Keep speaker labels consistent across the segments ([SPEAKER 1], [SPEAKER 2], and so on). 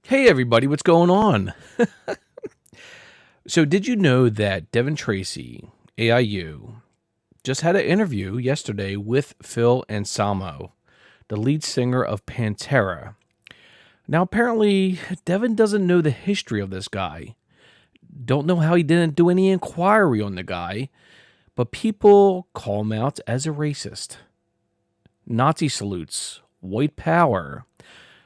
[SPEAKER 1] Hey everybody, what's going on? So did you know that Devin Tracy, AIU, just had an interview yesterday with Phil Anselmo, the lead singer of Pantera? Now apparently Devin doesn't know the history of this guy. Don't know how he didn't do any inquiry on the guy, but people call him out as a racist. Nazi salutes, white power.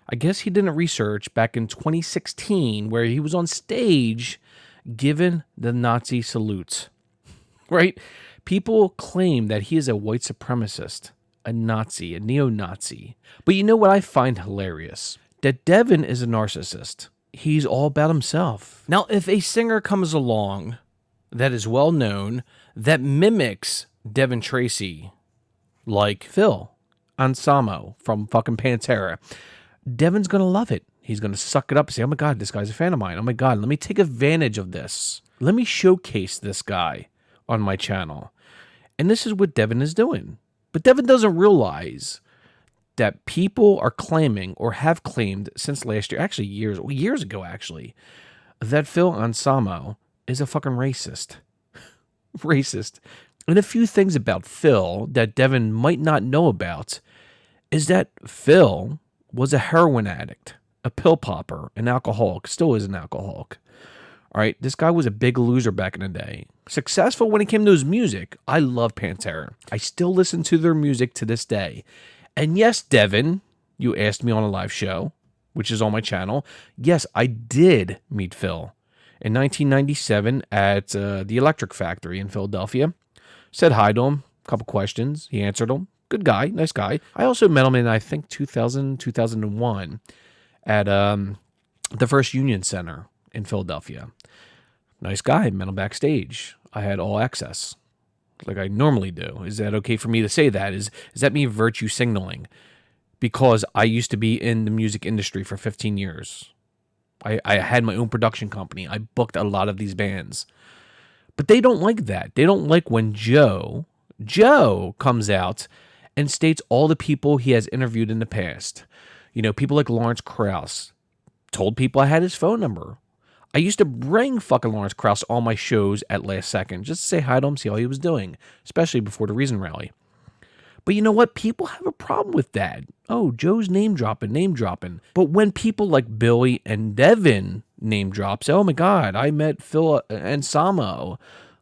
[SPEAKER 1] I guess he didn't research back in 2016 where he was on stage given the Nazi salutes, right? People claim that he is a white supremacist, a Nazi, a neo-Nazi. But you know what I find hilarious? That Devin is a narcissist. He's all about himself. Now, if a singer comes along that is well known, that mimics Devin Tracy, like Phil Anselmo from fucking Pantera, Devin's going to love it. He's going to suck it up and say, oh my God, this guy's a fan of mine. Oh my God, let me take advantage of this. Let me showcase this guy on my channel. And this is what Devin is doing. But Devin doesn't realize that people are claiming or have claimed since last year, actually years ago, that Phil Anselmo is a fucking racist. Racist. And a few things about Phil that Devin might not know about is that Phil was a heroin addict, a pill popper, an alcoholic, still is an alcoholic. All right, this guy was a big loser back in the day. Successful when it came to his music. I love Pantera. I still listen to their music to this day. And yes, Devin, you asked me on a live show, which is on my channel. Yes, I did meet Phil in 1997 at the Electric Factory in Philadelphia. Said hi to him, a couple questions. He answered them. Good guy, nice guy. I also met him in, I think, 2001 at the First Union Center in Philadelphia. Nice guy, met him backstage. I had all access, like I normally do. Is that okay for me to say that? Is that me virtue signaling? Because I used to be in the music industry for 15 years. I had my own production company. I booked a lot of these bands. But they don't like that. They don't like when Joe comes out and states all the people he has interviewed in the past. You know, people like Lawrence Krauss told people I had his phone number. I used to bring fucking Lawrence Krauss on my shows at last second just to say hi to him, see how he was doing, especially before the Reason Rally. But you know what? People have a problem with that. Oh, Joe's name dropping. But when people like Billy and Devin name drop, say, oh my God, I met Phil Anselmo.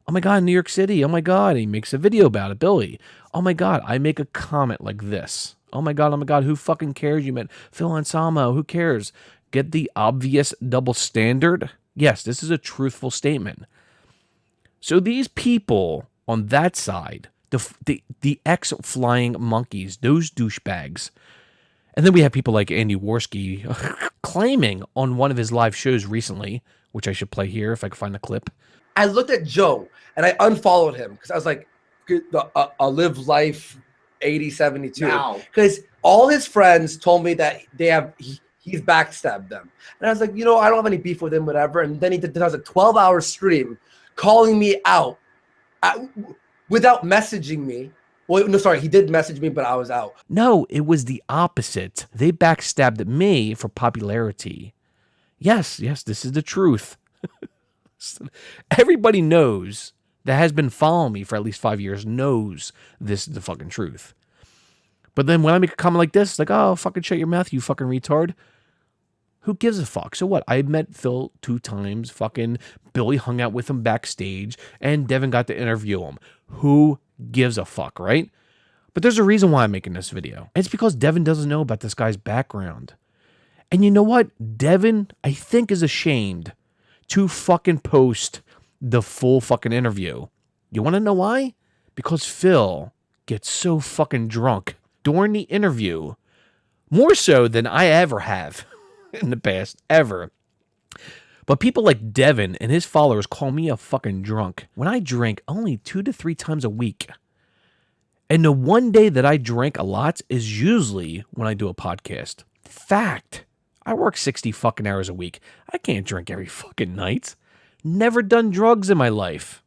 [SPEAKER 1] Oh my God, in New York City. Oh my God, he makes a video about it, Billy. Oh my God, I make a comment like this. Oh my God, who fucking cares? You met Phil Anselmo, who cares? Get the obvious double standard? Yes, this is a truthful statement. So these people on that side, the ex-flying monkeys, those douchebags, and then we have people like Andy Worski claiming on one of his live shows recently, which I should play here if I can find the clip.
[SPEAKER 2] I looked at Joe and I unfollowed him because I was like, a live life 8072. Because all his friends told me that he's backstabbed them. And I was like, I don't have any beef with him, whatever. And then he does a 12-hour stream calling me out without messaging me. Well, no, sorry, he did message me, but I was out.
[SPEAKER 1] No, it was the opposite. They backstabbed me for popularity. Yes, this is the truth. Everybody knows that has been following me for at least 5 years knows this is the fucking truth. But then when I make a comment like this, like, oh, fucking shut your mouth, you fucking retard. Who gives a fuck? So what? I met Phil 2 times. Fucking Billy hung out with him backstage, and Devin got to interview him. Who gives a fuck, right? But there's a reason why I'm making this video. It's because Devin doesn't know about this guy's background. And you know what? Devin, I think, is ashamed to fucking post the full fucking interview. You want to know why? Because Phil gets so fucking drunk during the interview, more so than I ever have in the past, ever. But people like Devin and his followers call me a fucking drunk when I drink only 2 to 3 times a week. And the one day that I drink a lot is usually when I do a podcast. Fact. I work 60 fucking hours a week. I can't drink every fucking night. Never done drugs in my life.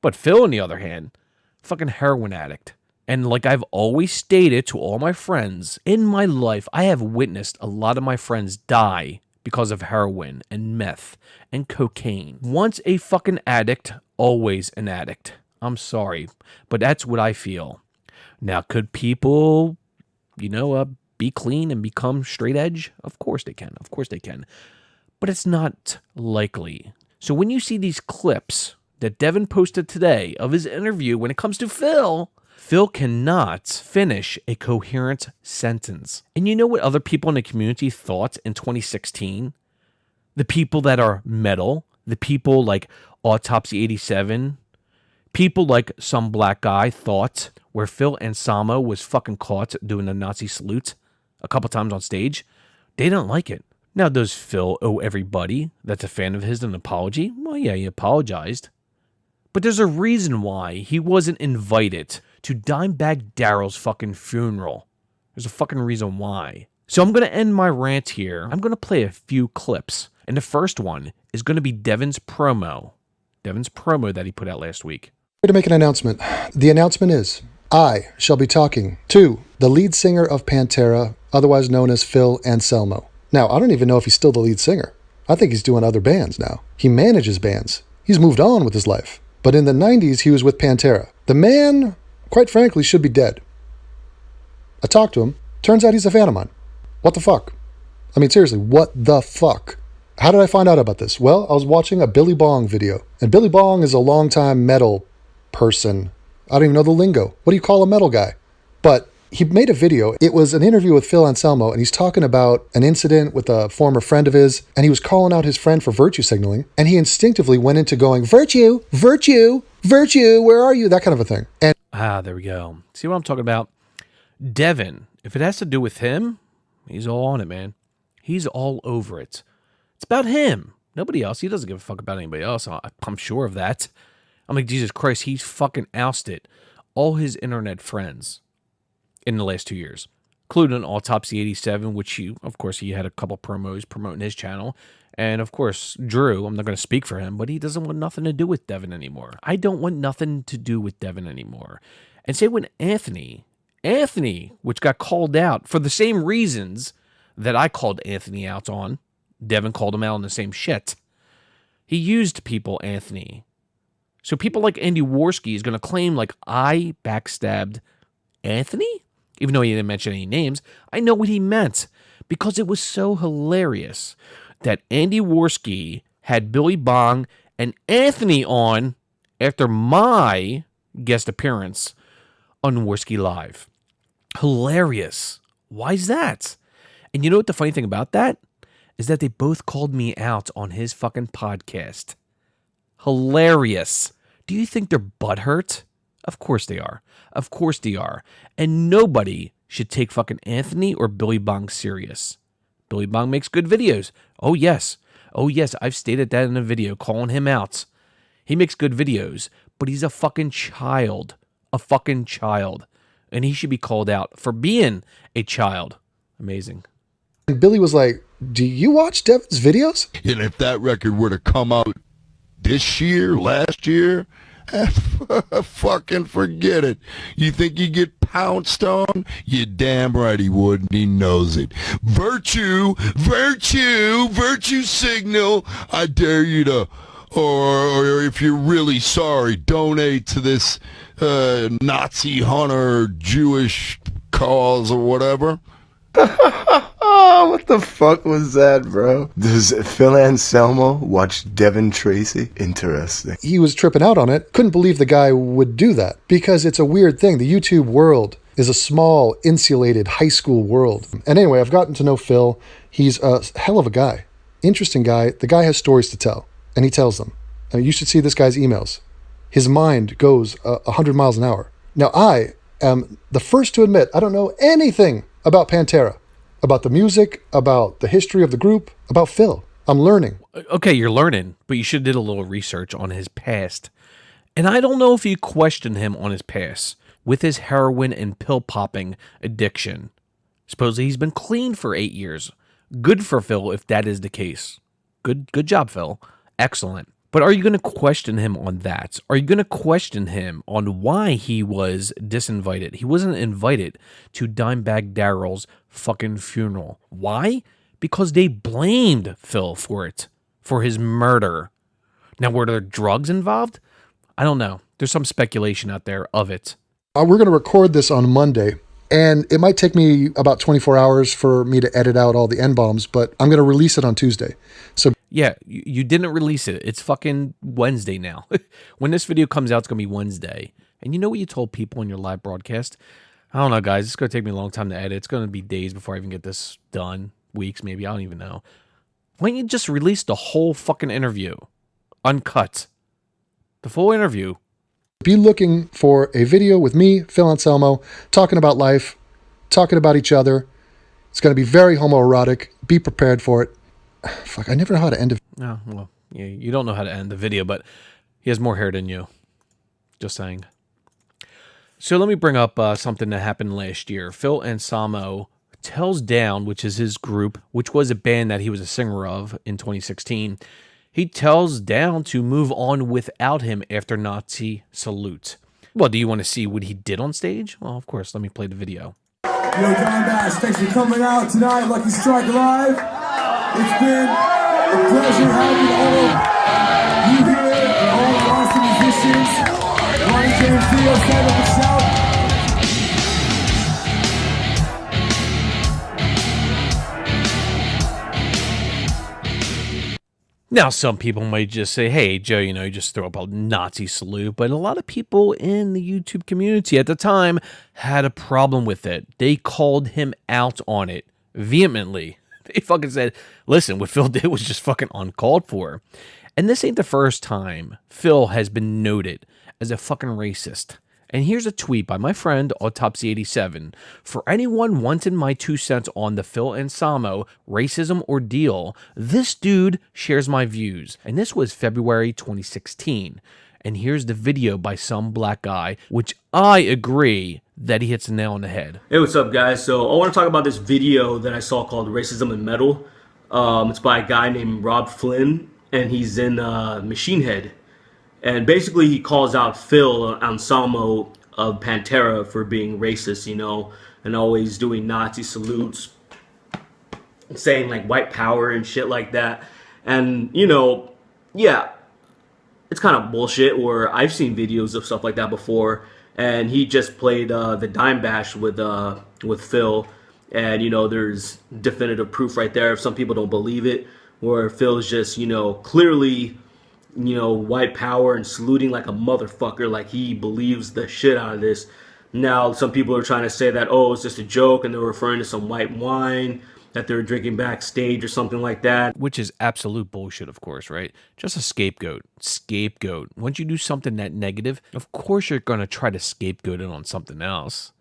[SPEAKER 1] But Phil, on the other hand, fucking heroin addict. And like I've always stated to all my friends, in my life, I have witnessed a lot of my friends die because of heroin and meth and cocaine. Once a fucking addict, always an addict. I'm sorry, but that's what I feel. Now, could people, be clean and become straight edge? Of course they can. Of course they can. But it's not likely. So when you see these clips that Devin posted today of his interview, when it comes to Phil cannot finish a coherent sentence. And you know what other people in the community thought in 2016? The people that are metal, the people like Autopsy 87, people like some black guy thought where Phil Anselmo was fucking caught doing the Nazi salute a couple times on stage. They didn't like it. Now, does Phil owe everybody that's a fan of his an apology? Well, yeah, he apologized. But there's a reason why he wasn't invited to Dimebag Darrell's fucking funeral. There's a fucking reason why. So I'm going to end my rant here. I'm going to play a few clips. And the first one is going to be Devin's promo. Devin's promo that he put out last week.
[SPEAKER 3] To make an announcement. The announcement is, I shall be talking to the lead singer of Pantera, otherwise known as Phil Anselmo. Now, I don't even know if he's still the lead singer. I think he's doing other bands now. He manages bands. He's moved on with his life. But in the 90s, he was with Pantera. The man, quite frankly, should be dead. I talked to him. Turns out he's a fan of mine. What the fuck? I mean, seriously, what the fuck? How did I find out about this? Well, I was watching a Billy Bong video. And Billy Bong is a longtime metal person. I don't even know the lingo. What do you call a metal guy? But he made a video. It was an interview with Phil Anselmo, and he's talking about an incident with a former friend of his, and he was calling out his friend for virtue signaling, and he instinctively went into going, virtue, virtue, virtue, where are you? That kind of a thing. And
[SPEAKER 1] there we go. See what I'm talking about? Devin, if it has to do with him, he's all on it, man. He's all over it. It's about him. Nobody else. He doesn't give a fuck about anybody else. I'm sure of that. I'm like, Jesus Christ, he's fucking ousted all his internet friends in the last 2 years, including Autopsy 87, which he had a couple promos promoting his channel. And of course, Drew, I'm not going to speak for him, but he doesn't want nothing to do with Devin anymore. I don't want nothing to do with Devin anymore. And say when Anthony, which got called out for the same reasons that I called Anthony out on, Devin called him out on the same shit. He used people, Anthony. So people like Andy Worski is going to claim like I backstabbed Anthony? Even though he didn't mention any names, I know what he meant because it was so hilarious that Andy Worski had Billy Bong and Anthony on after my guest appearance on Worski Live. Hilarious. Why's that? And you know what the funny thing about that is that they both called me out on his fucking podcast. Hilarious. Do you think they're butthurt? Of course they are. Of course they are. And nobody should take fucking Anthony or Billy Bong serious. Billy Bong makes good videos. Oh, yes. Oh, yes. I've stated that in a video calling him out. He makes good videos, but he's a fucking child. A fucking child. And he should be called out for being a child. Amazing.
[SPEAKER 3] And Billy was like, do you watch Devin's videos?
[SPEAKER 4] And if that record were to come out this year, last year, fucking forget it. You think you get pounced on? You damn right he would, and he knows it. Virtue, virtue, virtue signal. I dare you to, or if you're really sorry, donate to this Nazi hunter Jewish cause or whatever.
[SPEAKER 5] What the fuck was that, bro? Does Phil Anselmo watch Devin Tracy? Interesting.
[SPEAKER 3] He was tripping out on it. Couldn't believe the guy would do that because it's a weird thing. The YouTube world is a small, insulated high school world. And anyway, I've gotten to know Phil. He's a hell of a guy. Interesting guy. The guy has stories to tell, and he tells them. I mean, you should see this guy's emails. His mind goes 100 miles an hour. Now, I am the first to admit I don't know anything about Pantera, about the music, about the history of the group, about Phil. I'm learning.
[SPEAKER 1] Okay, you're learning, but you should have did a little research on his past. And I don't know if you question him on his past with his heroin and pill popping addiction. Supposedly he's been clean for 8 years. Good for Phil if that is the case. Good job, Phil. Excellent. But are you going to question him on that? Are you going to question him on why he was disinvited? He wasn't invited to Dimebag Darrell's fucking funeral. Why? because they blamed Phil for it, for his murder. Now, were there drugs involved? I don't know. There's some speculation out there of it.
[SPEAKER 3] We're going to record this on Monday, and it might take me about 24 hours for me to edit out all the N-bombs, but I'm going to release it on Tuesday. So
[SPEAKER 1] yeah, you didn't release it. It's fucking Wednesday now. When this video comes out, it's going to be Wednesday. And you know what you told people in your live broadcast? I don't know, guys. It's going to take me a long time to edit. It's going to be days before I even get this done. Weeks, maybe. I don't even know. Why don't you just release the whole fucking interview? Uncut. The full interview.
[SPEAKER 3] Be looking for a video with me, Phil Anselmo, talking about life, talking about each other. It's going to be very homoerotic. Be prepared for it. Fuck, I never know how to end a...
[SPEAKER 1] Oh, well, you don't know how to end the video, but he has more hair than you. Just saying. So let me bring up something that happened last year. Phil Anselmo tells Down, which is his group, which was a band that he was a singer of in 2016. He tells Down to move on without him after Nazi salute. Well, do you want to see what he did on stage? Well, of course, let me play the video.
[SPEAKER 6] Yo, Don Bash, thanks for coming out tonight, Lucky Strike Live. It's been a pleasure having all of you here and all the awesome musicians. Ronnie James Dio, stand up and shout.
[SPEAKER 1] Now, some people might just say, hey, Joe, you just throw up a Nazi salute. But a lot of people in the YouTube community at the time had a problem with it. They called him out on it vehemently. They fucking said, listen, what Phil did was just fucking uncalled for. And this ain't the first time Phil has been noted as a fucking racist. And here's a tweet by my friend Autopsy87. For anyone wanting my 2 cents on the Phil Anselmo racism ordeal, this dude shares my views. And this was February 2016. And here's the video by some black guy, which I agree that he hits the nail on the head.
[SPEAKER 7] Hey, what's up, guys? So I want to talk about this video that I saw called Racism in Metal. It's by a guy named Rob Flynn, and he's in Machine Head. And basically he calls out Phil Anselmo of Pantera for being racist, and always doing Nazi salutes, saying like white power and shit like that. And, yeah, it's kind of bullshit, or I've seen videos of stuff like that before. And he just played the Dime Bash with Phil. And, there's definitive proof right there if some people don't believe it, where Phil's just, clearly... white power and saluting like a motherfucker, like he believes the shit out of this. Now, some people are trying to say that, oh, it's just a joke, and they're referring to some white wine that they're drinking backstage or something like that.
[SPEAKER 1] Which is absolute bullshit, of course, right? Just a scapegoat. Scapegoat. Once you do something that negative, of course you're going to try to scapegoat it on something else.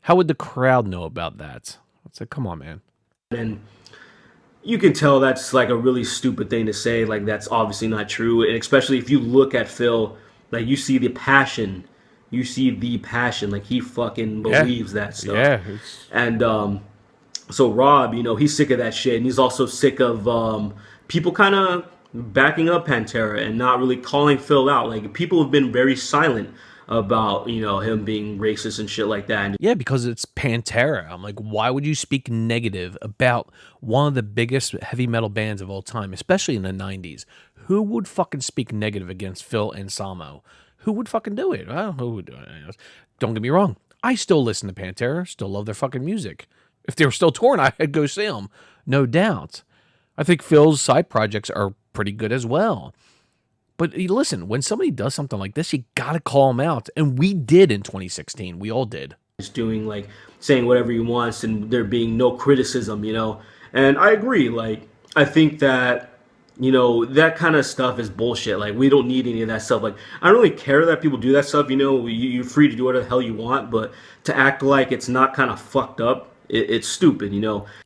[SPEAKER 1] How would the crowd know about that? It's like, come on, man.
[SPEAKER 7] And you can tell that's like a really stupid thing to say. Like, that's obviously not true. And especially if you look at Phil, like, you see the passion. You see the passion. Like, he fucking believes that stuff.
[SPEAKER 1] Yeah.
[SPEAKER 7] And so Rob, he's sick of that shit. And he's also sick of people kind of backing up Pantera and not really calling Phil out. Like, people have been very silent about, him being racist and shit like that.
[SPEAKER 1] Yeah, because it's Pantera. I'm like, why would you speak negative about one of the biggest heavy metal bands of all time, especially in the 90s? Who would fucking speak negative against Phil Anselmo? Who would fucking do it? I don't know who would do it. Don't get me wrong. I still listen to Pantera, still love their fucking music. If they were still touring, I'd go see them, no doubt. I think Phil's side projects are pretty good as well. But listen, when somebody does something like this, you gotta call them out. And we did in 2016. We all did.
[SPEAKER 7] Just doing, like, saying whatever he wants and there being no criticism, And I agree. Like, I think that, that kind of stuff is bullshit. Like, we don't need any of that stuff. Like, I don't really care that people do that stuff. You're free to do whatever the hell you want. But to act like it's not kind of fucked up, it's stupid,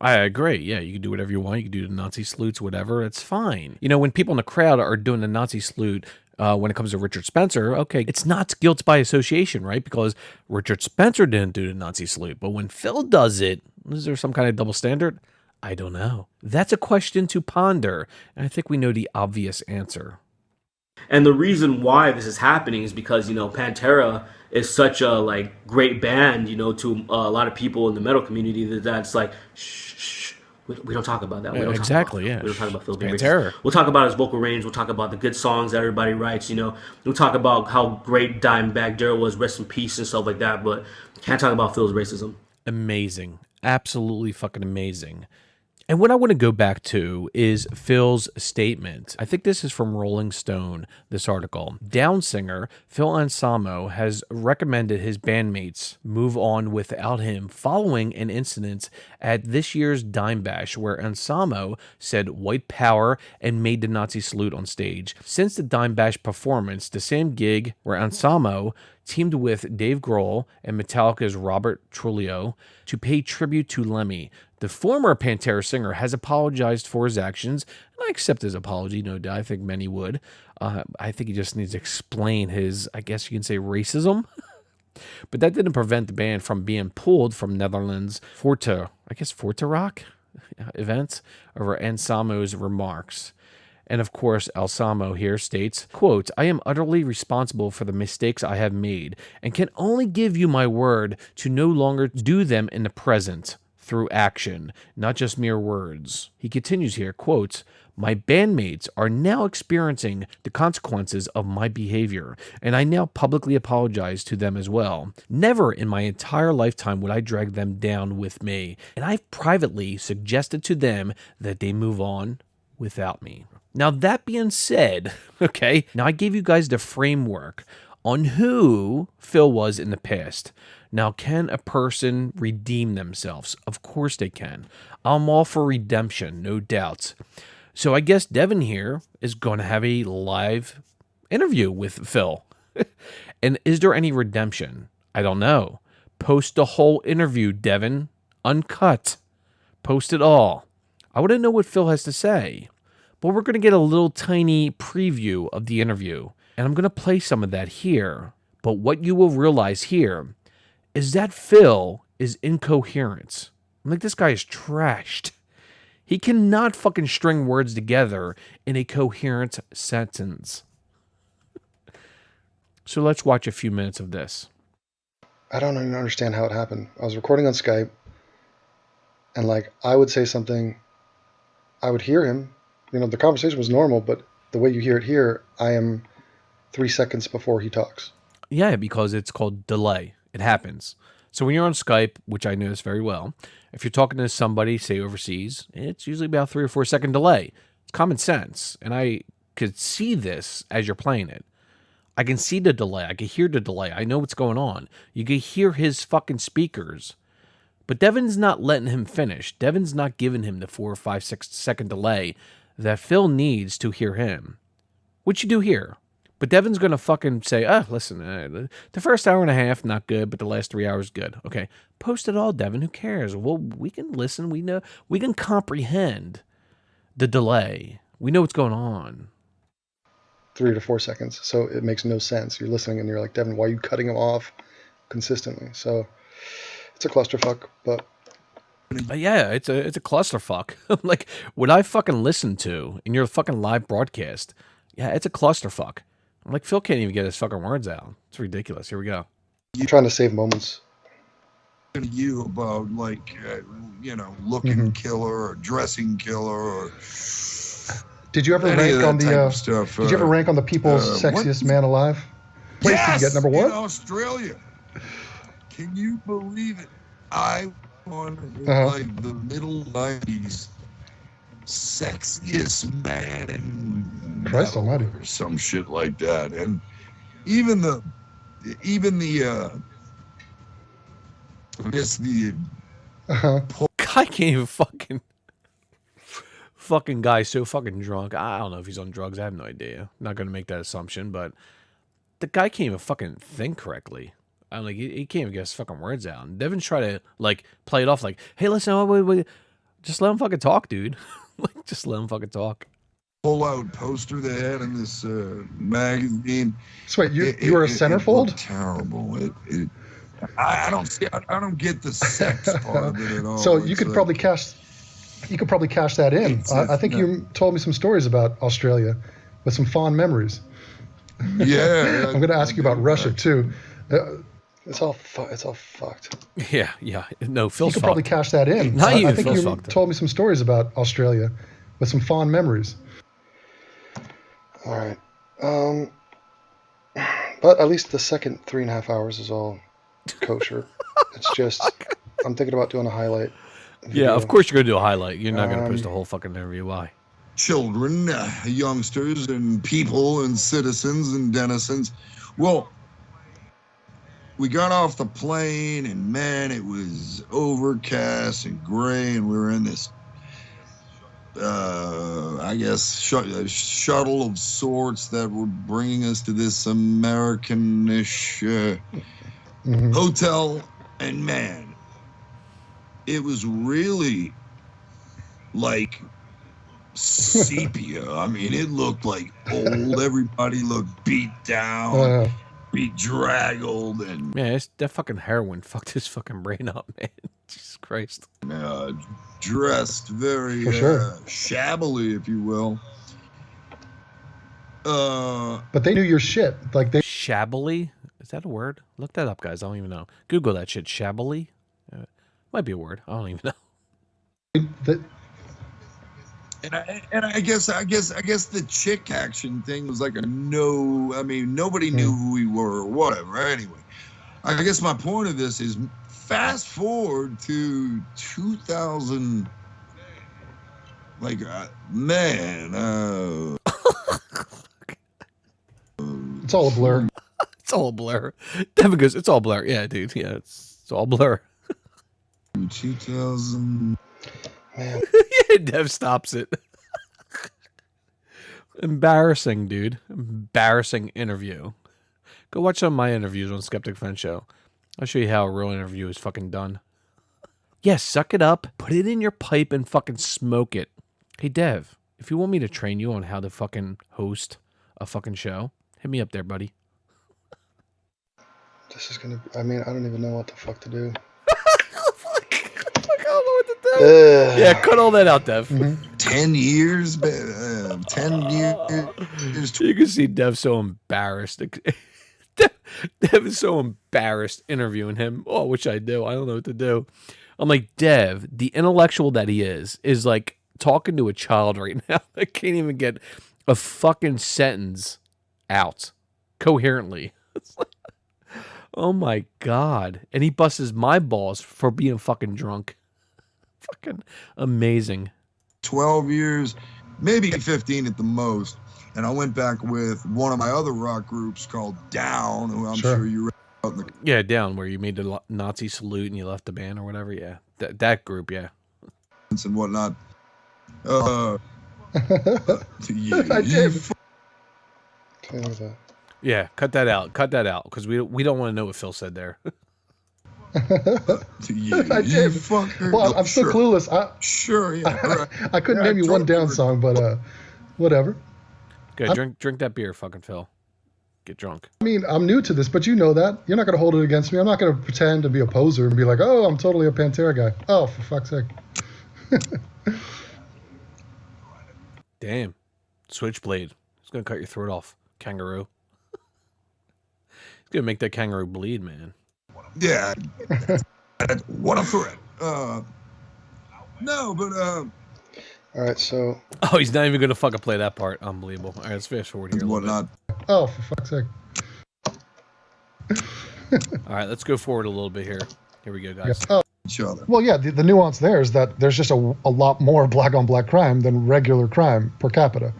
[SPEAKER 1] I agree. Yeah, you can do whatever you want. You can do the Nazi salutes, whatever. It's fine. When people in the crowd are doing the Nazi salute, when it comes to Richard Spencer, okay, it's not guilt by association, right? Because Richard Spencer didn't do the Nazi salute. But when Phil does it, is there some kind of double standard? I don't know. That's a question to ponder. And I think we know the obvious answer.
[SPEAKER 7] And the reason why this is happening is because, Pantera is such a great band, to a lot of people in the metal community that's like, shh, We don't talk about that. We don't
[SPEAKER 1] exactly,
[SPEAKER 7] talk about,
[SPEAKER 1] yeah.
[SPEAKER 7] We don't talk about Phil being
[SPEAKER 1] Pantera.
[SPEAKER 7] racist. We'll talk about his vocal range. We'll talk about the good songs that everybody writes. You know, we'll talk about how great Dimebag Darrell was, rest in peace and stuff like that. But can't talk about Phil's racism.
[SPEAKER 1] Amazing. Absolutely fucking amazing. And what I want to go back to is Phil's statement. I think this is from Rolling Stone, this article. Down singer Phil Anselmo has recommended his bandmates move on without him following an incident at this year's Dime Bash where Anselmo said white power and made the Nazi salute on stage. Since the Dime Bash performance, the same gig where Anselmo teamed with Dave Grohl and Metallica's Robert Trujillo to pay tribute to Lemmy. The former Pantera singer has apologized for his actions, and I accept his apology, no doubt. I think many would. I think he just needs to explain his, I guess you can say, racism. But that didn't prevent the band from being pulled from Netherlands Forte Rock events over Anselmo's remarks. And of course, Anselmo here states, quote, I am utterly responsible for the mistakes I have made and can only give you my word to no longer do them in the present through action, not just mere words. He continues here, quote, my bandmates are now experiencing the consequences of my behavior, and I now publicly apologize to them as well. Never in my entire lifetime would I drag them down with me, and I've privately suggested to them that they move on without me. Now, that being said, okay, now I gave you guys the framework on who Phil was in the past. Now, can a person redeem themselves? Of course they can. I'm all for redemption, no doubt. So I guess Devin here is going to have a live interview with Phil. And is there any redemption? I don't know. Post the whole interview, Devin. Uncut. Post it all. I want to know what Phil has to say. But we're going to get a little tiny preview of the interview. And I'm going to play some of that here. But what you will realize here is that Phil is incoherent. I'm like, this guy is trashed. He cannot fucking string words together in a coherent sentence. So let's watch a few minutes of this.
[SPEAKER 3] I don't even understand how it happened. I was recording on Skype, and like I would say something, I would hear him. You know, the conversation was normal, but the way you hear it here, I am 3 seconds before he talks.
[SPEAKER 1] Yeah, because it's called delay. It happens. So when you're on Skype, which I know this very well, if you're talking to somebody, say overseas, it's usually about 3 or 4 second delay. It's common sense. And I could see this as you're playing it. I can see the delay. I can hear the delay. I know what's going on. You can hear his fucking speakers. But Devin's not letting him finish. Devin's not giving him the 4 or 5, 6 second delay that Phil needs to hear him. Which you do hear. But Devin's going to fucking say, listen, the first hour and a half, not good, but the last 3 hours, good. Okay, post it all, Devin. Who cares? Well, we can listen. We know. We can comprehend the delay. We know what's going on.
[SPEAKER 3] 3 to 4 seconds. So it makes no sense. You're listening and you're like, Devin, why are you cutting him off consistently? So it's a clusterfuck, but...
[SPEAKER 1] Yeah, it's a clusterfuck. Like, what I fucking listen to in your fucking live broadcast, yeah, it's a clusterfuck. I'm like, Phil can't even get his fucking words out. It's ridiculous. Here we go.
[SPEAKER 3] You're trying to save moments.
[SPEAKER 4] You about like, looking killer or dressing killer or...
[SPEAKER 3] Did you ever rank on the stuff? Did you ever rank on the People's Sexiest Man Alive?
[SPEAKER 4] Yes,
[SPEAKER 3] did you get number 1
[SPEAKER 4] in Australia. Can you believe it? I won like the middle 90s sexiest man in
[SPEAKER 3] Christ almighty,
[SPEAKER 4] or some shit like that, and even the I guess the
[SPEAKER 1] guy can't even fucking guy so fucking drunk. I don't know if he's on drugs. I have no idea. Not gonna make that assumption, but the guy can't even fucking think correctly. I'm like, he can't even get his fucking words out. And Devin's trying to like play it off like, hey, listen, wait, just let him fucking talk, dude. Like, just let him fucking talk.
[SPEAKER 4] Pull-out poster they had in this magazine.
[SPEAKER 3] So wait, you were a centerfold?
[SPEAKER 4] Terrible. I don't get the sex part of it at all.
[SPEAKER 3] So you could probably cash that in. I think you told me some stories about Australia with some fond memories.
[SPEAKER 4] Yeah.
[SPEAKER 3] I'm going to ask you about Russia too. It's all fucked.
[SPEAKER 1] Yeah. No,
[SPEAKER 3] You
[SPEAKER 1] Phil's
[SPEAKER 3] could probably
[SPEAKER 1] fucked.
[SPEAKER 3] cash that in.
[SPEAKER 1] Not you,
[SPEAKER 3] I think
[SPEAKER 1] Phil's
[SPEAKER 3] you
[SPEAKER 1] fucked.
[SPEAKER 3] told me some stories about Australia with some fond memories. All right. But at least the second 3.5 hours is all kosher. It's just, I'm thinking about doing a highlight video.
[SPEAKER 1] Yeah, of course you're going to do a highlight. You're not going to post a whole fucking interview. Why?
[SPEAKER 4] Children, youngsters, and people, and citizens, and denizens. Well, we got off the plane, and man, it was overcast and gray, and we were in this, I guess, shuttle of sorts that were bringing us to this American-ish hotel, and man, it was really like sepia. I mean, it looked like old. Everybody looked beat down, bedraggled, and
[SPEAKER 1] Man, that fucking heroin fucked his fucking brain up, man. Jesus Christ.
[SPEAKER 4] Dressed very
[SPEAKER 3] For sure.
[SPEAKER 4] shabbily, if you will.
[SPEAKER 1] But
[SPEAKER 3] they knew your shit. Like they
[SPEAKER 1] shabbily? Is that a word? Look that up, guys. I don't even know. Google that shit. Shabbily? Might be a word. I don't even know.
[SPEAKER 4] And I guess the chick action thing was like a no. I mean, nobody knew who we were or whatever. Anyway, I guess my point of this is fast forward to 2000. Like, man,
[SPEAKER 3] it's all a blur.
[SPEAKER 1] It's all a blur. Devin goes, it's all blur. Yeah, dude. Yeah, it's all blur.
[SPEAKER 4] 2000.
[SPEAKER 1] Yeah, Dev stops it. Embarrassing, dude. Embarrassing interview. Go watch some of my interviews on Skeptic Fan Show. I'll show you how a real interview is fucking done. Yeah, suck it up, put it in your pipe, and fucking smoke it. Hey, Dev, if you want me to train you on how to fucking host a fucking show, hit me up there, buddy.
[SPEAKER 3] This is gonna. I mean, I don't even know what the fuck to do.
[SPEAKER 1] Yeah, cut all that out, Dev.
[SPEAKER 4] 10 years, 10 years.
[SPEAKER 1] You can see Dev so embarrassed. Dev is so embarrassed interviewing him. Oh, which I do. I don't know what to do. I'm like, Dev, the intellectual that he is like talking to a child right now. I can't even get a fucking sentence out coherently. It's like, oh my God. And he busts my balls for being fucking drunk. Fucking amazing.
[SPEAKER 4] 12 years, maybe 15 at the most. And I went back with one of my other rock groups called Down, who I'm sure you read about in the...
[SPEAKER 1] Yeah, Down, where you made the Nazi salute and you left the band or whatever. Yeah, that group, yeah.
[SPEAKER 4] And whatnot.
[SPEAKER 1] Yeah, cut that out. Cut that out, because we don't want to know what Phil said there.
[SPEAKER 3] I did. Well, I'm still clueless. I couldn't name you one Down song, but whatever.
[SPEAKER 1] Good, drink that beer, fucking Phil. Get drunk.
[SPEAKER 3] I mean, I'm new to this, but you know that. You're not going to hold it against me. I'm not going to pretend to be a poser and be like, oh, I'm totally a Pantera guy. Oh, for fuck's sake.
[SPEAKER 1] Damn. Switchblade. He's going to cut your throat off. Kangaroo. He's going to make that kangaroo bleed, man.
[SPEAKER 4] Yeah. What a threat. No, but
[SPEAKER 3] all right, so
[SPEAKER 1] oh, he's not even gonna fucking play that part. Unbelievable. All right, let's fast forward here.
[SPEAKER 4] Whatnot.
[SPEAKER 3] Oh, for fuck's sake.
[SPEAKER 1] All right, let's go forward a little bit here. Here we go, guys.
[SPEAKER 3] Yeah. Well, yeah, the nuance there is that there's just a lot more black on black crime than regular crime per capita.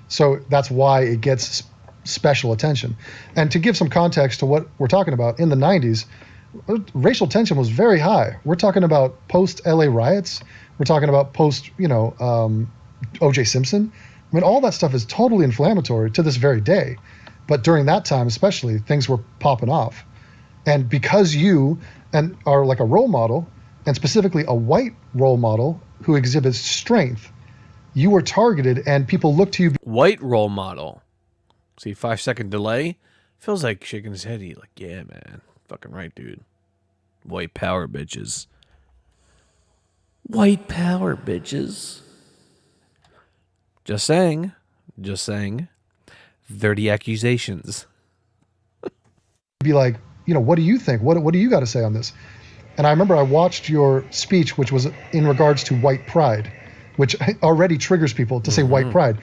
[SPEAKER 3] So that's why it gets special attention. And to give some context to what we're talking about, in the 90s, racial tension was very high. We're talking about post-LA riots. We're talking about post, O.J. Simpson. I mean, all that stuff is totally inflammatory to this very day. But during that time, especially, things were popping off. And because you are like a role model, and specifically a white role model who exhibits strength, you were targeted and people look to you.
[SPEAKER 1] White role model. See, 5-second delay. Feels like shaking his head. He's like, yeah, man. Fucking right, dude. White power, bitches. White power, bitches. Just saying. Just saying. 30 accusations.
[SPEAKER 3] Be like, what do you think? What do you got to say on this? And I remember I watched your speech, which was in regards to white pride, which already triggers people to say white pride.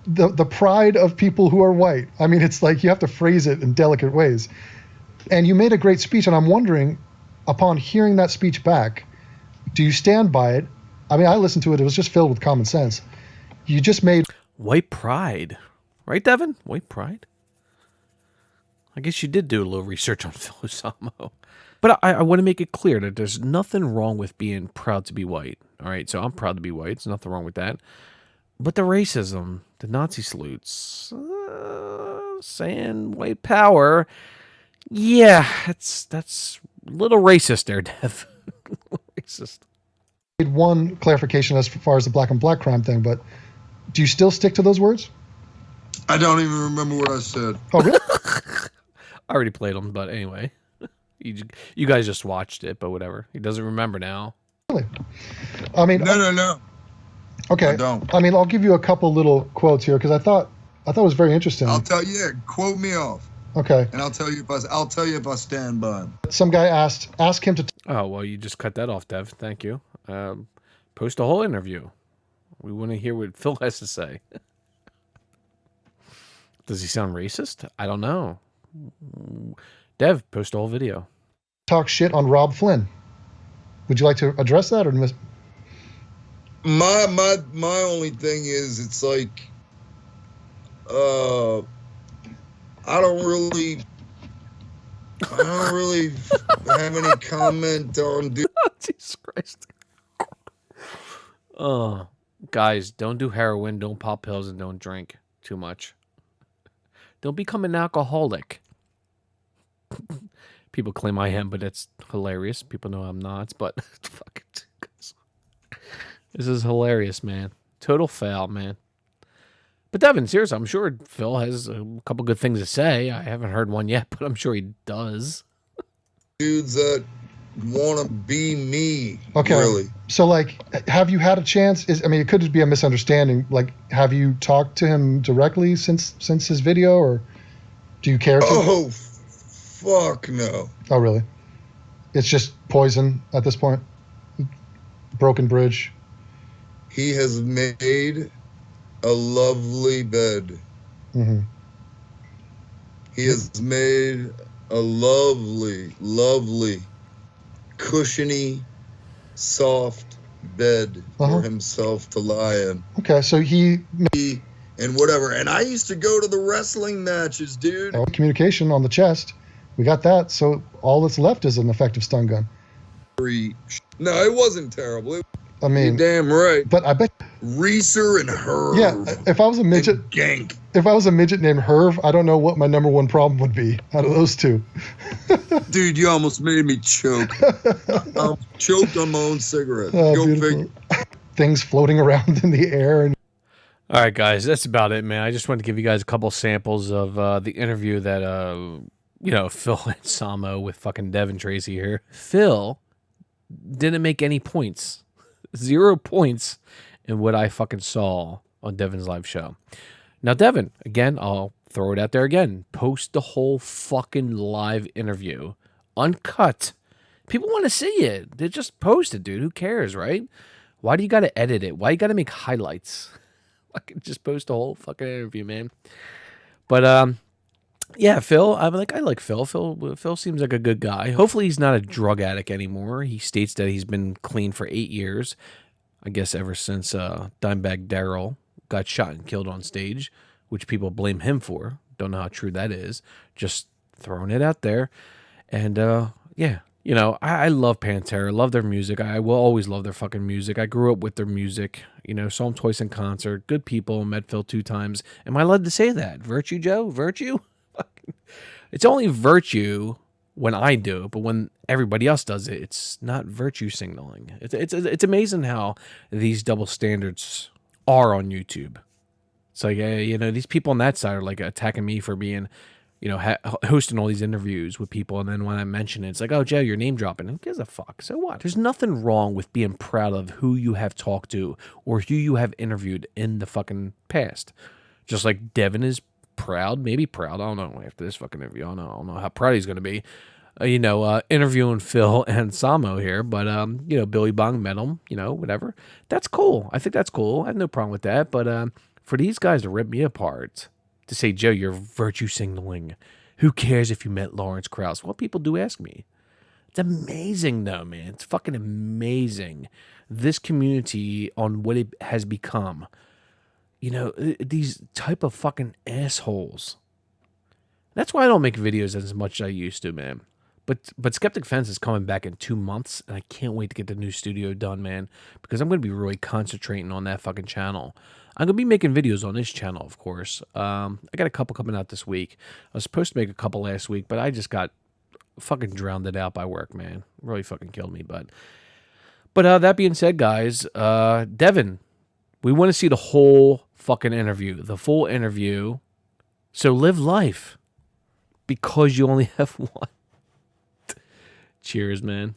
[SPEAKER 3] The pride of people who are white. I mean, it's like you have to phrase it in delicate ways. And you made a great speech, and I'm wondering, upon hearing that speech back, do you stand by it? I mean, I listened to it. It was just filled with common sense. You just made
[SPEAKER 1] White pride. Right, Devin? White pride? I guess you did do a little research on Phil Anselmo. But I want to make it clear that there's nothing wrong with being proud to be white. All right, so I'm proud to be white. There's nothing wrong with that. But the racism, the Nazi salutes, saying white power, yeah, that's a little racist there, Dev. Racist.
[SPEAKER 3] one clarification as far as the black on black crime thing, but do you still stick to those words?
[SPEAKER 4] I don't even remember what I said.
[SPEAKER 3] Oh, really?
[SPEAKER 1] I already played them, but anyway. You guys just watched it, but whatever. He doesn't remember now.
[SPEAKER 3] Really? I mean,
[SPEAKER 4] No.
[SPEAKER 3] okay.
[SPEAKER 4] I don't.
[SPEAKER 3] I mean, I'll give you a couple little quotes here because I thought it was very interesting.
[SPEAKER 4] I'll tell you. Yeah, quote me off,
[SPEAKER 3] Okay.
[SPEAKER 4] and I'll tell you if I stand by him.
[SPEAKER 3] Some guy ask him to
[SPEAKER 1] Oh, well, you just cut that off, Dev. Thank you. Post a whole interview. We want to hear what Phil has to say. Does he sound racist? I don't know. Dev, post a whole video.
[SPEAKER 3] talk shit on Rob Flynn. Would you like to address that or miss?
[SPEAKER 4] My only thing is, it's like, I don't really have any comment on.
[SPEAKER 1] Jesus Christ. Guys, don't do heroin, don't pop pills, and don't drink too much. Don't become an alcoholic. People claim I am, but it's hilarious. People know I'm not, but fuck it. This is hilarious, man. Total fail, man. But Devin, seriously, I'm sure Phil has a couple good things to say. I haven't heard one yet, but I'm sure he does.
[SPEAKER 4] Dudes that want to be me.
[SPEAKER 3] Okay.
[SPEAKER 4] Really.
[SPEAKER 3] So, like, have you had a chance? I mean, it could just be a misunderstanding. Like, have you talked to him directly since his video, or do you care to?
[SPEAKER 4] Oh, fuck no.
[SPEAKER 3] Oh, really? It's just poison at this point? Broken bridge?
[SPEAKER 4] He has made a lovely bed.
[SPEAKER 3] Mm-hmm.
[SPEAKER 4] He has made a lovely, lovely, cushiony, soft bed for himself to lie in.
[SPEAKER 3] Okay, so
[SPEAKER 4] And whatever. And I used to go to the wrestling matches, dude.
[SPEAKER 3] communication on the chest. We got that. So all that's left is an effective stun gun.
[SPEAKER 4] No, it wasn't terrible.
[SPEAKER 3] I mean,
[SPEAKER 4] you're damn right.
[SPEAKER 3] But I bet.
[SPEAKER 4] Reeser and Herb.
[SPEAKER 3] Yeah, if I was a midget,
[SPEAKER 4] Gank.
[SPEAKER 3] if I was a midget named Herb, I don't know what my number one problem would be out of those two.
[SPEAKER 4] Dude, you almost made me choke. I'm choked on my own cigarette.
[SPEAKER 3] Oh,
[SPEAKER 4] Go
[SPEAKER 3] beautiful.
[SPEAKER 4] figure.
[SPEAKER 3] Things floating around in the air. And
[SPEAKER 1] All right, guys, that's about it, man. I just wanted to give you guys a couple samples of the interview that, Phil Anselmo with fucking Devin Tracy here. Phil didn't make any points. 0 points in what I fucking saw on Devin's live show. Now, Devin, again, I'll throw it out there again. Post the whole fucking live interview. Uncut. People want to see it. They just post it, dude. Who cares, right? Why do you got to edit it? Why you got to make highlights? Fucking just post the whole fucking interview, man. But, yeah, Phil, I like Phil. Phil seems like a good guy. Hopefully he's not a drug addict anymore. He states that he's been clean for 8 years. I guess ever since Dimebag Darrell got shot and killed on stage, which people blame him for. Don't know how true that is. Just throwing it out there. And, yeah, I love Pantera. Love their music. I will always love their fucking music. I grew up with their music. Saw them twice in concert. Good people. Met Phil 2 times. Am I allowed to say that? Virtue, Joe? Virtue? It's only virtue when I do it, but when everybody else does it, it's not virtue signaling. It's amazing how these double standards are on YouTube. It's like, these people on that side are like attacking me for being, hosting all these interviews with people, and then when I mention it, it's like, oh, Joe, you're name dropping. Who gives a fuck? So what? There's nothing wrong with being proud of who you have talked to or who you have interviewed in the fucking past. Just like Devin is proud, maybe proud. I don't know. After this fucking interview, I don't know how proud he's going to be interviewing Phil and Samo here, but Billy Bong met him, whatever. That's cool. I think that's cool. I have no problem with that. But for these guys to rip me apart, to say, Joe, you're virtue signaling. Who cares if you met Lawrence Krauss? Well, people do ask me. It's amazing, though, man. It's fucking amazing. This community on what it has become. These type of fucking assholes. That's why I don't make videos as much as I used to, man. But Skeptic Fence is coming back in 2 months, and I can't wait to get the new studio done, man, because I'm going to be really concentrating on that fucking channel. I'm going to be making videos on this channel, of course. I got a couple coming out this week. I was supposed to make a couple last week, but I just got fucking drowned it out by work, man. Really fucking killed me, but that being said, guys, Devin, we want to see the whole fucking interview, the full interview. So live life because you only have one. Cheers, man.